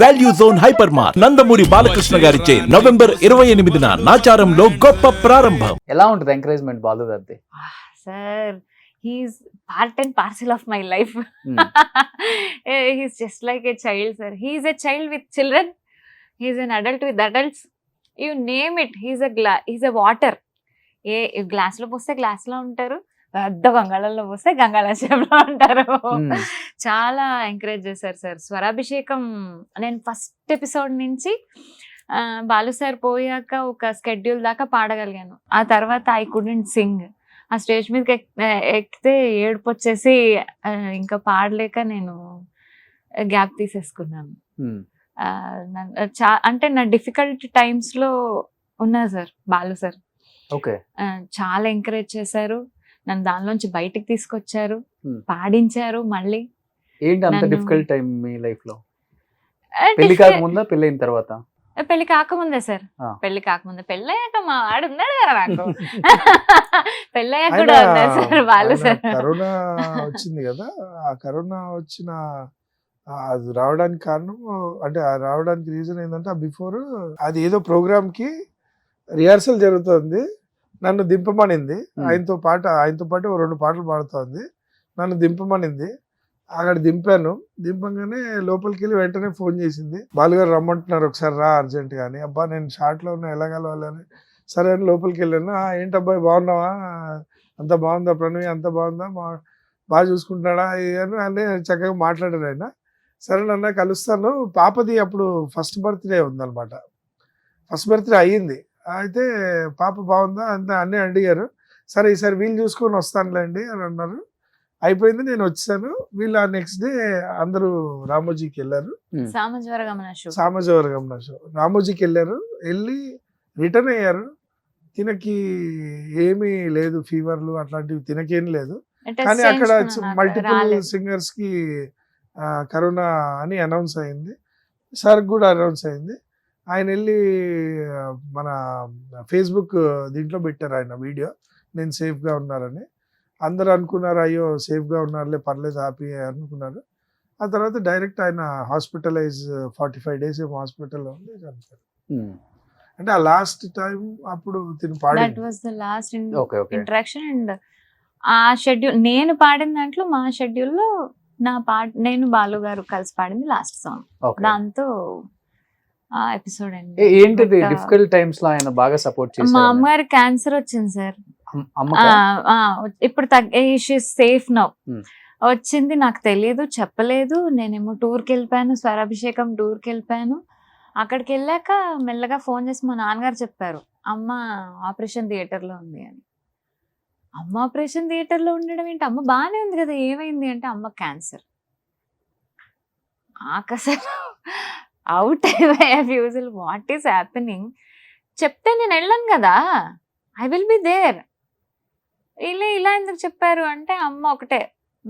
Value zone hyper mart Nandamuri Balakrishna గారిచే November 28న నాచారంలో గొప్ప ప్రారంభం. ఎలా ఉంటుంది ఎంకరేజ్మెంట్ బాలు గారిది? Sir he's part and parcel of my life. He's just like a child sir. He's a child with children, he's an adult with adults, you name it. He's a water. ఏ గ్లాస్లో పోస్తే గ్లాస్లో ఉంటారు, పెద్ద గంగాళంలో పోస్తే గంగాళాశయంలో ఉంటారు. చాలా ఎంకరేజ్ చేశారు సార్. స్వరాభిషేకం నేను ఫస్ట్ ఎపిసోడ్ నుంచి బాలు సార్ పోయాక ఒక స్కెడ్యూల్ దాకా పాడగలిగాను. ఆ తర్వాత ఐ కుడెంట్ సింగ్. ఆ స్టేజ్ మీదకి ఎక్కితే ఏడుపు వచ్చేసి ఇంకా పాడలేక నేను గ్యాప్ తీసేసుకున్నాను. అంటే నా డిఫికల్ట్ టైమ్స్లో ఉన్నారు సార్ బాలు సార్. చాలా ఎంకరేజ్ చేశారు, నన్ను దానిలోంచి బయటికి తీసుకొచ్చారు, పాడించారు. మళ్ళీ ఏంటి అంత డిఫికల్ట్ టైం మీ లైఫ్ లో? పెళ్లి కాకముందా పెళ్ళైన తర్వాత? పెళ్లి కాకముందే సార్. పెళ్లి కాకముందే. పెళ్ళయ్యాక మా వాడు ఉన్నాడు కదా నాకు. పెళ్ళయ్యాక కూడా ఉన్నారు సార్ వాళ్ళు సార్. కరోనా వచ్చింది కదా, ఆ కరోనా వచ్చిన అది రావడానికి కారణం అంటే రావడానికి రీజన్ ఏంటంటే ఆ బిఫోర్ అది ఏదో ప్రోగ్రామ్ కి రిహార్సల్ జరుగుతుంది, నన్ను దింపమనింది. ఆయనతో పాటు ఓ 2 పాటలు పాడుతోంది, నన్ను దింపమనింది. అక్కడ దింపాను. దింపంగానే లోపలికి వెళ్ళి వెంటనే ఫోన్ చేసింది, బాలుగారు రమ్మంటున్నారు ఒకసారి రా అర్జెంట్ గా అని. అబ్బా నేను షార్ట్లో ఉన్నా, ఎలా కలవాలని. సరే అని లోపలికి వెళ్ళాను. ఏంటి అబ్బాయి బాగున్నావా, అంత బాగుందా, ప్రణవి అంత బాగుందా, బాగా చూసుకుంటున్నాడా అని చక్కగా మాట్లాడారు ఆయన. సరే నన్ను కలుస్తాను. పాపది అప్పుడు ఫస్ట్ బర్త్డే ఉందన్నమాట. ఫస్ట్ బర్త్డే అయ్యింది. అయితే పాప బాగుందా అంత అన్నీ అడిగారు. సరే ఈసారి వీళ్ళు చూసుకొని వస్తానులేండి అని అన్నారు. అయిపోయింది, నేను వచ్చాను. వీళ్ళు ఆ నెక్స్ట్ డే అందరూ రామోజీకి వెళ్ళారు. సామజవరగమన షో రామోజీకి వెళ్ళారు. వెళ్ళి రిటర్న్ అయ్యారు. తినకి ఏమీ లేదు, ఫీవర్లు అట్లాంటివి తినకేం లేదు. కానీ అక్కడ మల్టిపుల్ సింగర్స్ కి కరోనా అని అనౌన్స్ అయింది. సార్ కూడా అనౌన్స్ అయింది. ఆయన వెళ్ళి మన ఫేస్బుక్ దీంట్లో పెట్టారు ఆయన వీడియో, నేను సేఫ్గా ఉన్నారని. అందరూ అనుకున్నారు అయ్యో సేఫ్గా ఉన్నారులే పర్లేదు హ్యాపీ అనుకున్నారు. ఆ తర్వాత డైరెక్ట్ ఆయన హాస్పిటలైజ్ 45 days ఏమో హాస్పిటల్లో ఉంది, చనిపోయారు. అంటే ఆ లాస్ట్ టైం అప్పుడు తిని ఇంటరాక్షన్. అండ్ ఆ షెడ్యూల్ నేను పాడిన దాంట్లో మా షెడ్యూల్లో నేను బాలు గారు కలిసి పాడింది లాస్ట్ సాంగ్. దాంతో ఎపిసోడ్ అండి. ఏంటిది డిఫికల్ట్ టైమ్స్ లో ఆయన బాగా సపోర్ట్ చేశారు? మా అమ్మగారి క్యాన్సర్ వచ్చింది సార్. ఇప్పుడు సేఫ్ నౌ. వచ్చింది, నాకు తెలియదు, చెప్పలేదు. నేనేమో టూర్కి వెళ్ళిపోయాను, స్వరాభిషేకం టూర్కి వెళ్ళిపోయాను. అక్కడికి వెళ్ళాక మెల్లగా ఫోన్ చేసి మా నాన్నగారు చెప్పారు, అమ్మ ఆపరేషన్ థియేటర్లో ఉంది అని. అమ్మ ఆపరేషన్ థియేటర్లో ఉండడం ఏంటి, అమ్మ బాగానే ఉంది కదా, ఏమైంది అంటే అమ్మ క్యాన్సర్. అసలు అవుట్ అయిపోయా ఫ్యూజుల్. What is happening? చెప్తే నేను వెళ్ళాను కదా, ఐ విల్ బి దేర్. ఇలా ఎందుకు చెప్పారు అంటే అమ్మ ఒకటే,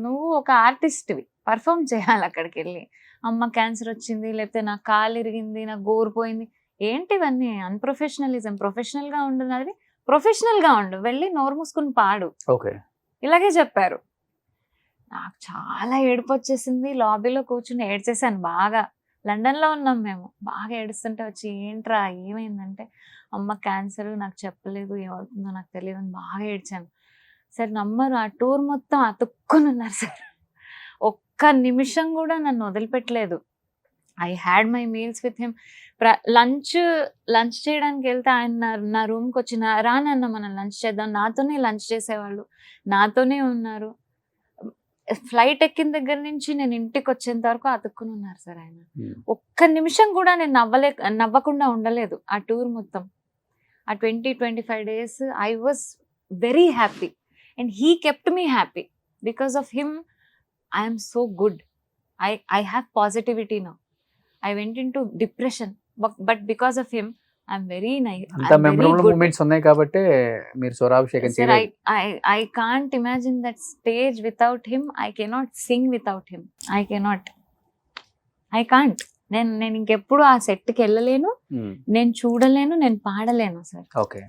నువ్వు ఒక ఆర్టిస్ట్వి, పర్ఫామ్ చేయాలి అక్కడికి వెళ్ళి. అమ్మ క్యాన్సర్ వచ్చింది, లేకపోతే నాకు కాలు ఇరిగింది, నాకు గోరిపోయింది, ఏంటివన్నీ అన్ప్రొఫెషనలిజం. ప్రొఫెషనల్గా ఉండు, అది ప్రొఫెషనల్గా ఉండు, వెళ్ళి నోరు మూసుకుని పాడు, ఇలాగే చెప్పారు. నాకు చాలా ఏడుపు వచ్చేసింది. లాబీలో కూర్చుని ఏడ్చేసాను బాగా. లండన్లో ఉన్నాం మేము. బాగా ఏడుస్తుంటే వచ్చి ఏంట్రా ఏమైందంటే అమ్మ క్యాన్సర్, నాకు చెప్పలేదు, ఏమవుతుందో నాకు తెలియదు అని బాగా ఏడ్చాను. సార్ నమ్మరు, ఆ టూర్ మొత్తం అతుక్కొని ఉన్నారు సార్. ఒక్క నిమిషం కూడా నన్ను వదిలిపెట్టలేదు. I had my meals with him. Lunch చేయడానికి వెళ్తే ఆయన నా రూమ్కి వచ్చిన, రానన్న మనం లంచ్ చేద్దాం, నాతోనే లంచ్ చేసేవాళ్ళు, నాతోనే ఉన్నారు. ఫ్లైట్ ఎక్కిన దగ్గర నుంచి నేను ఇంటికి వచ్చేంత వరకు అతుక్కుని ఉన్నారు సార్ ఆయన. ఒక్క నిమిషం కూడా నేను నవ్వకుండా ఉండలేదు ఆ టూర్ మొత్తం. ఆ 20-25 days I was very happy and he kept me happy. Because of him I'm so good. I have positivity now. I went in to depression, but because of him I'm very nice. Moments ఉన్నాయి కాబట్టి మీరు స్వరాభిషేకం చేయలేదు. I can't imagine that stage without him. I cannot sing without him. I can't. నేను ఇంకెప్పుడు ఆ సెట్కి వెళ్ళలేను, నేను చూడలేను, నేను పాడలేను సార్. ఓకే.